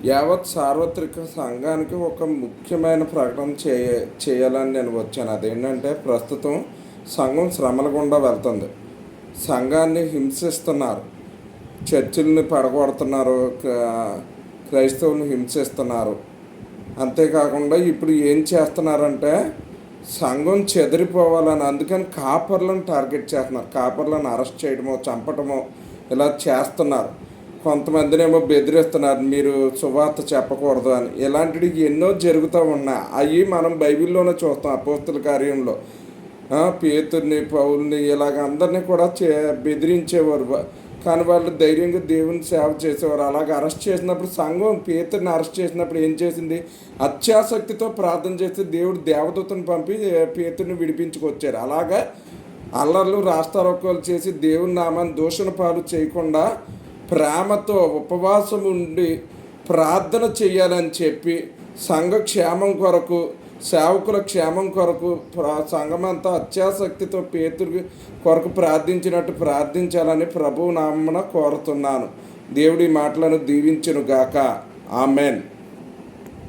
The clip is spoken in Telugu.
యావత్ సార్వత్రిక సంఘానికి ఒక ముఖ్యమైన ప్రకటన చేయాలని నేను వచ్చాను. అదేంటంటే, ప్రస్తుతం సంఘం శ్రమల గుండా వెళ్తుంది. సంఘాన్ని హింసిస్తున్నారు, చర్చిల్ని పడగొడుతున్నారు, క్రైస్తవులను హింసిస్తున్నారు. అంతేకాకుండా ఇప్పుడు ఏం చేస్తున్నారంటే, సంఘం చెదిరిపోవాలని అందుకని కాపర్లను టార్గెట్ చేస్తున్నారు. కాపర్లను అరెస్ట్ చేయడమో చంపటమో ఇలా చేస్తున్నారు. కొంతమందినేమో బెదిరిస్తున్నారు, మీరు సువార్త చెప్పకూడదు అని. ఇలాంటివి ఎన్నో జరుగుతూ ఉన్నాయి. అవి మనం బైబిల్లోనే చూస్తాం. అపోస్తుల కార్యంలో పేతుర్ని, పౌల్ని ఇలాగ అందరినీ కూడా బెదిరించేవారు. కానీ వాళ్ళు ధైర్యంగా దేవుని సేవ చేసేవారు. అలాగ అరెస్ట్ చేసినప్పుడు సంఘం పేతుర్ని అరెస్ట్ చేసినప్పుడు ఏం చేసింది? అత్యాసక్తితో ప్రార్థన చేస్తే దేవుడు దేవదూతను పంపి పేతుర్ని విడిపించుకొచ్చారు. అలాగా అల్లర్లు రాస్తారోకోలు చేసి దేవుని నామాన్ని దూషణ పాలు చేయకుండా ప్రేమతో ఉపవాసం ఉండి ప్రార్థన చేయాలని చెప్పి సంఘ క్షేమం కొరకు, సేవకుల క్షేమం కొరకు సంఘమంతా అత్యాసక్తితో పేతురు కొరకు ప్రార్థించినట్టు ప్రార్థించాలని ప్రభువు నామమున కోరుతున్నాను. దేవుడి మాటలను దీవించును గాక. ఆమెన్.